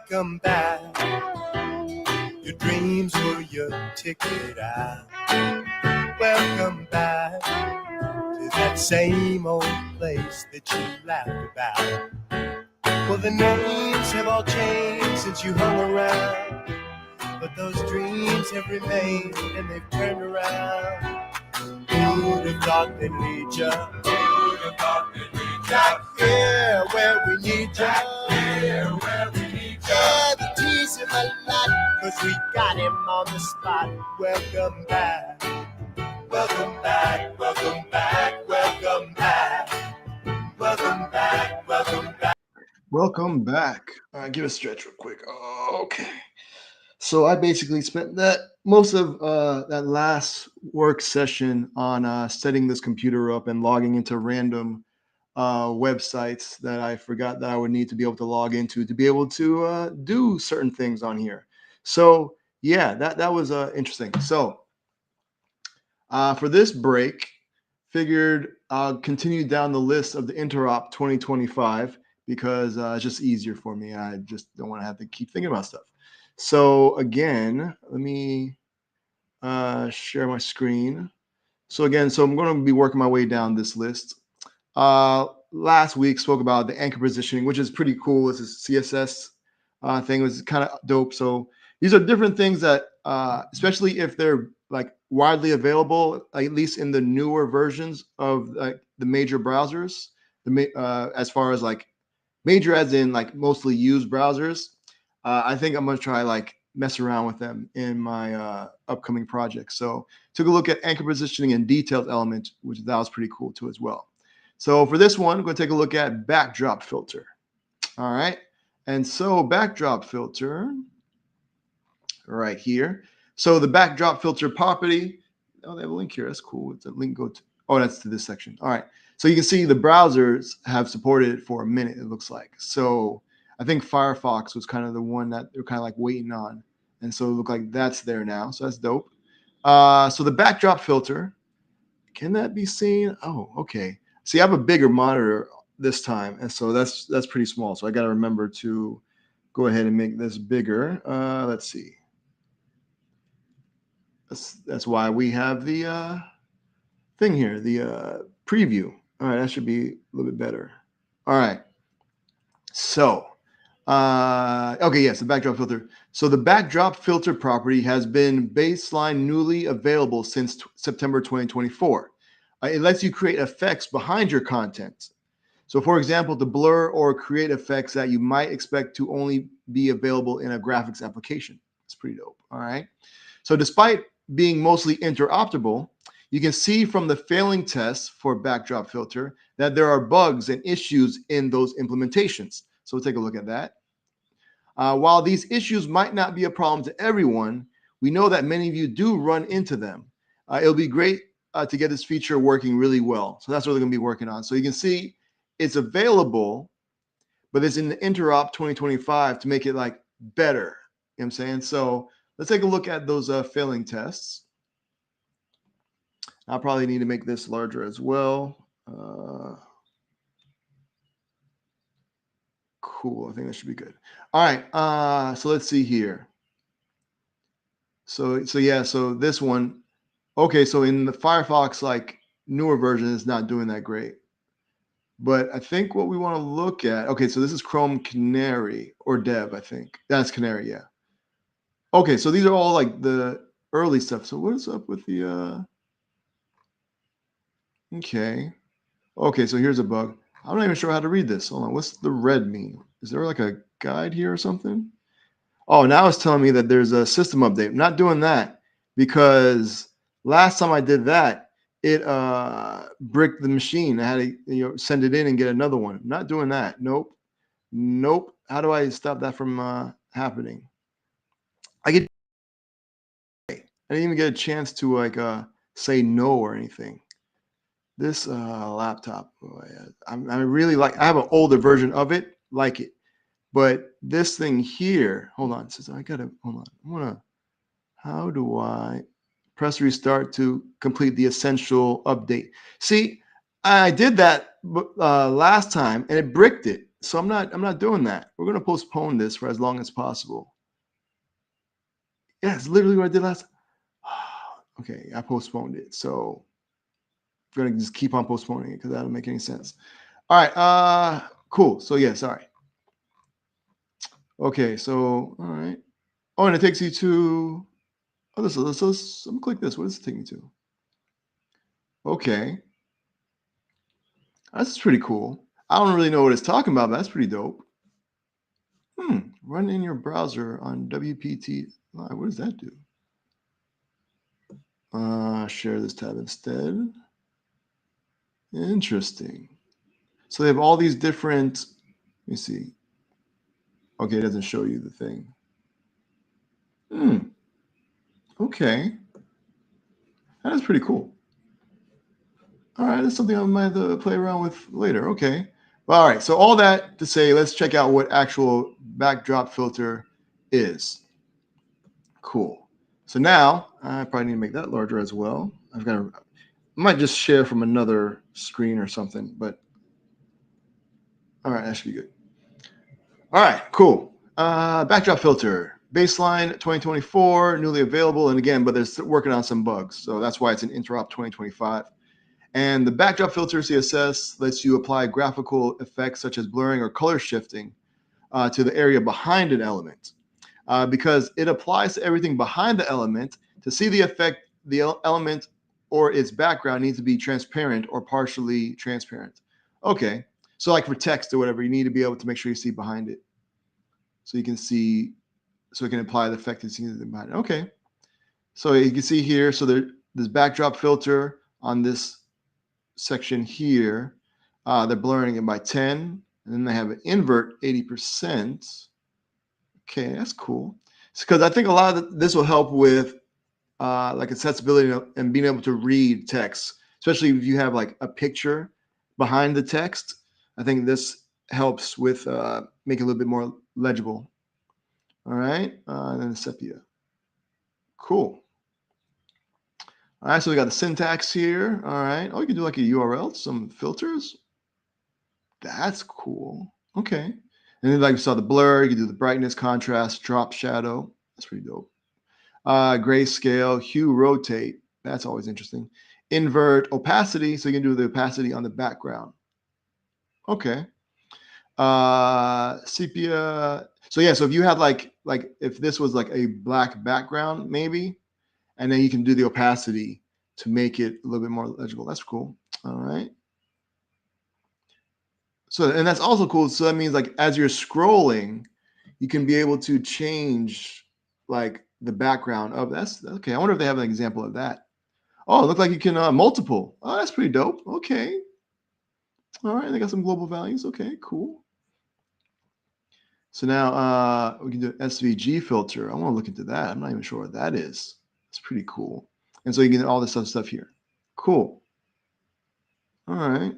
welcome back. Your dreams were your ticket out. Welcome back to that same old place that you laughed about. Well, the names have all changed since you hung around, but those dreams have remained and they've turned around. Who'd have thought they'd lead ya? Who'd have thought they'd lead ya? Back here where we need ya. Back here where we need ya. Yeah, the tease him a lot, 'cause we got him on the spot. Welcome back. Welcome back. Welcome back. Welcome back. Welcome back. Welcome back. Welcome back. All right, give a stretch real quick. Okay. So I basically spent that most of that last work session on setting this computer up and logging into random websites that I forgot that I would need to be able to log into to be able to do certain things on here. So yeah, that was interesting. So for this break, figured I'll continue down the list of the Interop 2025 because it's just easier for me. I just don't want to have to keep thinking about stuff. So again, let me share my screen. So again, I'm going to be working my way down this list. Last week spoke about the anchor positioning, which is pretty cool. This is CSS thing. It was kind of dope. So these are different things that, especially if they're like widely available, at least in the newer versions of like the major browsers, as far as like major as in like mostly used browsers. I think I'm going to try like mess around with them in my upcoming project. So took a look at anchor positioning and detailed element, which that was pretty cool too as well. So for this one, we're going to take a look at backdrop filter. All right. And so backdrop filter right here. So the backdrop filter property, oh, they have a link here. That's cool. It's a link go to, oh, that's to this section. All right. So you can see the browsers have supported it for a minute, it looks like. So I think Firefox was kind of the one that they're kind of like waiting on. And so it looked like that's there now. So that's dope. So the backdrop filter, can that be seen? Oh, okay. See, I have a bigger monitor this time. And so that's pretty small. So I got to remember to go ahead and make this bigger. Let's see. That's why we have the thing here, the preview. All right, that should be a little bit better. All right. So, okay, yes, the backdrop filter. So the backdrop filter property has been baseline newly available since September 2024. It lets you create effects behind your content. So for example, to blur or create effects that you might expect to only be available in a graphics application. It's pretty dope, all right? So despite being mostly interoperable, you can see from the failing tests for backdrop filter that there are bugs and issues in those implementations. So we'll take a look at that. While these issues might not be a problem to everyone, we know that many of you do run into them. It'll be great to get this feature working really well. So that's what we're going to be working on. So you can see it's available, but it's in the Interop 2025 to make it like better. You know what I'm saying? So let's take a look at those failing tests. I'll probably need to make this larger as well. Cool. I think that should be good. All right. So let's see here. So yeah. So this one. Okay. So in the Firefox, like newer version, is not doing that great. But I think what we want to look at. Okay. So this is Chrome Canary or Dev. I think that's Canary. Yeah. Okay. So these are all like the early stuff. So what is up with the? Okay. Okay, so here's a bug. I'm not even sure how to read this. Hold on. What's the red mean? Is there like a guide here or something? Oh, now it's telling me that there's a system update. I'm not doing that because last time I did that, it bricked the machine. I had to send it in and get another one. I'm not doing that. Nope. Nope. How do I stop that from happening? I didn't even get a chance to like say no or anything. This laptop, I really like. I have an older version of it, like it, but this thing here. Hold on, says I gotta hold on. How do I press restart to complete the essential update? See, I did that last time and it bricked it. So I'm not doing that. We're gonna postpone this for as long as possible. Yeah, it's literally what I did last. Okay, I postponed it. So I'm gonna just keep on postponing it because that don't make any sense. All right, cool. So yeah, sorry. Okay, so all right. Oh, and it takes you to I'm gonna click this. What does it take me to? Okay. That's pretty cool. I don't really know what it's talking about, but that's pretty dope. Run in your browser on WPT. What does that do? Share this tab instead. Interesting. So they have all these different. Let me see. Okay, it doesn't show you the thing. Okay, that's pretty cool. All right, that's something I might have to play around with later. Okay. Well, all right. So all that to say, let's check out what actual backdrop filter is. Cool. So now I probably need to make that larger as well. I might just share from another screen or something, but all right, that should be good. All right, cool. Backdrop filter, baseline 2024, newly available, and again, but they're working on some bugs, so that's why it's an interop 2025. And the backdrop filter CSS lets you apply graphical effects such as blurring or color shifting to the area behind an element. Because it applies to everything behind the element. To see the effect, the element or its background needs to be transparent or partially transparent. Okay, so like for text or whatever, you need to be able to make sure you see behind it. So you can see, so it can apply the effect and see anything behind it. Okay, so you can see here, so this backdrop filter on this section here, they're blurring it by 10, and then they have an invert 80%. Okay, that's cool. Because I think a lot of this will help with like accessibility and being able to read text, especially if you have like a picture behind the text. I think this helps with making it a little bit more legible. All right, and then sepia. Cool. All right, so we got the syntax here. All right. Oh, you can do like a URL, some filters. That's cool. Okay. And then like we saw the blur, you can do the brightness, contrast, drop shadow. That's pretty dope. Grayscale, hue, rotate. That's always interesting. Invert, opacity. So you can do the opacity on the background. Okay. Sepia. So yeah, so if you had like if this was like a black background, maybe, and then you can do the opacity to make it a little bit more legible. That's cool. All right. So, and that's also cool. So that means like as you're scrolling, you can be able to change like the background of that's okay. I wonder if they have an example of that. Oh, it looked like you can multiple. Oh, that's pretty dope. Okay. All right. They got some global values. Okay, cool. So now we can do an SVG filter. I want to look into that. I'm not even sure what that is. It's pretty cool. And so you get all this other stuff here. Cool. All right.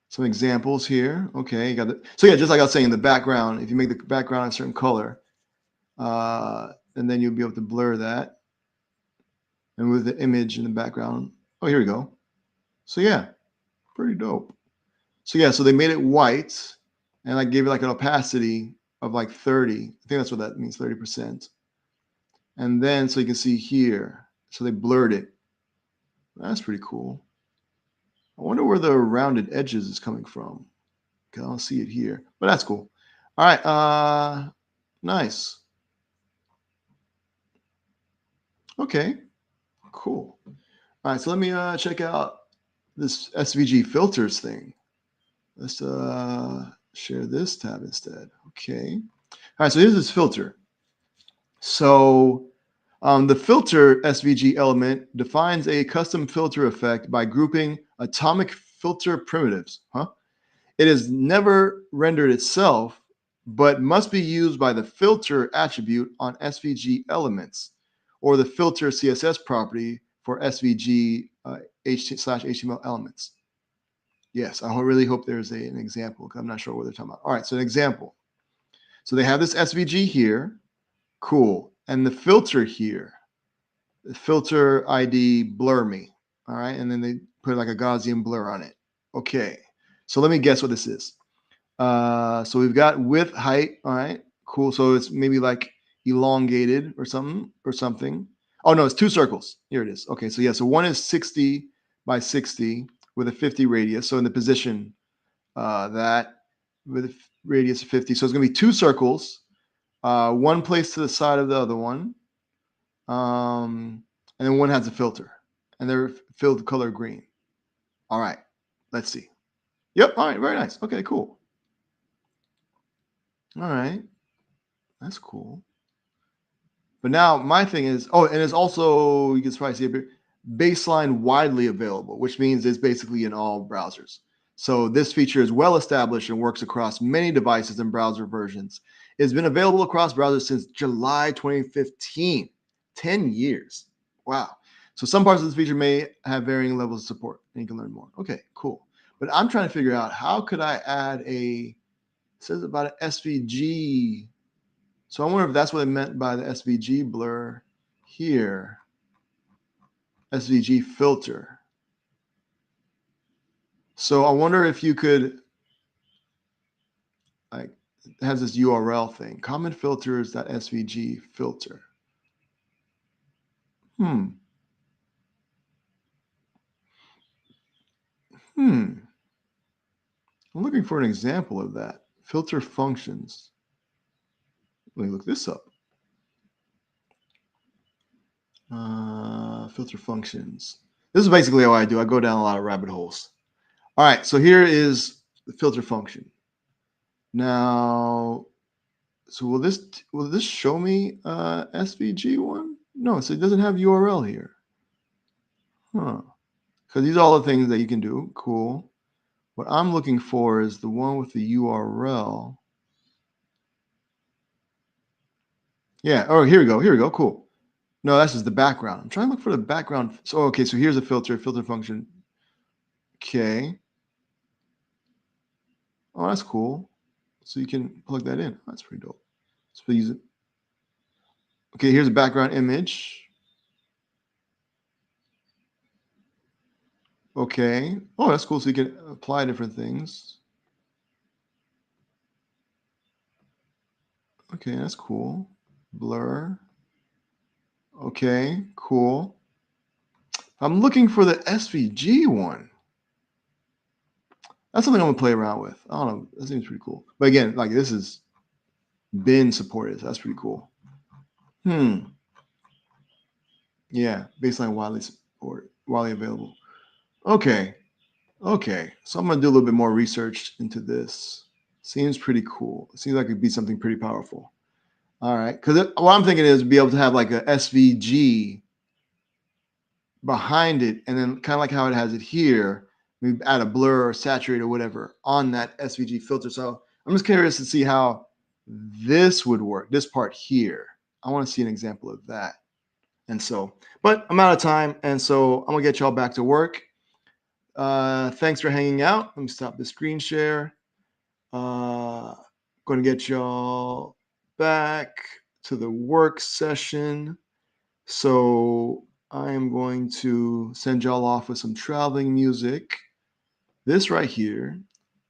Some examples here. Okay, you got it. So yeah, just like I was saying, the background, if you make the background a certain color, and then you'll be able to blur that. And with the image in the background. Oh, here we go. So yeah, pretty dope. So yeah, so they made it white and I gave it like an opacity of like 30. I think that's what that means, 30%. And then so you can see here. So they blurred it. That's pretty cool. I wonder where the rounded edges is coming from. I don't see it here, but that's cool. All right, nice. Okay, cool. All right, so let me check out this SVG filters thing. Let's share this tab instead. Okay. All right, so here's this filter. So the filter SVG element defines a custom filter effect by grouping atomic filter primitives. It is never rendered itself, but must be used by the filter attribute on SVG elements or the filter CSS property for SVG /HTML elements. Yes, I really hope there's an example because I'm not sure what they're talking about. All right, so an example. So they have this SVG here. Cool. And the filter here, the filter ID blur me. All right. And then they put like a Gaussian blur on it. Okay. So let me guess what this is. So we've got width, height. All right, cool. So it's maybe like elongated or something. Oh no, it's two circles. Here it is. Okay, so yeah, so one is 60 by 60 with a 50 radius. So in the position that with a radius of 50. So it's gonna be two circles, one placed to the side of the other one, and then one has a filter, and they're filled color green. All right, let's see. Yep. All right, very nice. Okay, cool. All right, that's cool. But now my thing is, oh, and it's also, you can probably see up here, baseline widely available, which means it's basically in all browsers. So this feature is well established and works across many devices and browser versions. It's been available across browsers since July 2015, 10 years. Wow. So some parts of this feature may have varying levels of support, and you can learn more. Okay, cool. But I'm trying to figure out, how could I add it says about an SVG. So I wonder if that's what it meant by the SVG blur here. SVG filter. So I wonder if you could, like, it has this URL thing. Common filters that SVG filter. Hmm. I'm looking for an example of that. Filter functions. Let me look this up. Filter functions. This is basically how I do. I go down a lot of rabbit holes. All right, so here is the filter function. Now, so will this show me SVG one? No, so it doesn't have URL here. Huh. Because these are all the things that you can do. Cool. What I'm looking for is the one with the URL. Yeah. Oh, here we go. Here we go. Cool. No, that's just the background. I'm trying to look for the background. So, okay, so here's a filter function. Okay. Oh, that's cool. So you can plug that in. That's pretty dope. So use it. Okay, here's a background image. Okay. Oh, that's cool. So you can apply different things. Okay, that's cool. Blur. Okay, cool. I'm looking for the SVG one. That's something I'm gonna play around with. I don't know. That seems pretty cool. But again, like, this has been supported. So that's pretty cool. Yeah, baseline widely available. Okay. Okay. So I'm gonna do a little bit more research into this. Seems pretty cool. It seems like it'd be something pretty powerful. All right. Because what I'm thinking is be able to have like a SVG behind it, and then kind of like how it has it here, maybe add a blur or saturate or whatever on that SVG filter. So I'm just curious to see how this would work, this part here. I want to see an example of that. And so, but I'm out of time, and so I'm gonna get y'all back to work. Thanks for hanging out. Let me stop the screen share. Going to get y'all back to the work session. So I am going to send y'all off with some traveling music. This right here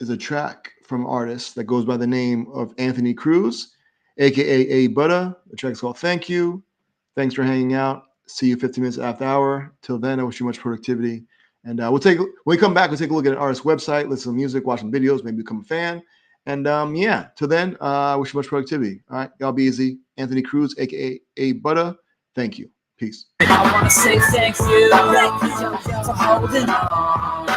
is a track from an artist that goes by the name of Anthony Cruz, aka A Butter. The track's called Thank You. Thanks for hanging out. See you 15 minutes after hour. Till then, I wish you much productivity. And when we come back, we'll take a look at an artist's website, listen to music, watch some videos, maybe become a fan. And yeah, till then, I wish you much productivity. All right, y'all be easy. Anthony Cruz, aka A Butter. Thank you. Peace. I wanna say thank you for holding on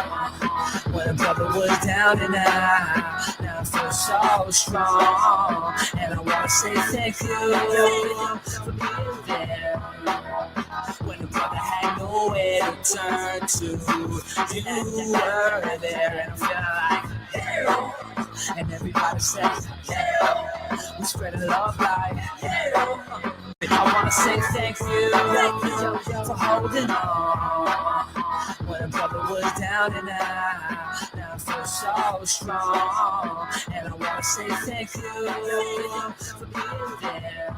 when a brother was down and out. Now I feel so strong, and I wanna say thank you for being there when the brother had nowhere to turn to. You were there, and I feel like hell. And everybody says hell. We spread love like hell. I wanna say thank you for holding on when a brother was down and out. Now I feel so strong, and I wanna say thank you for being there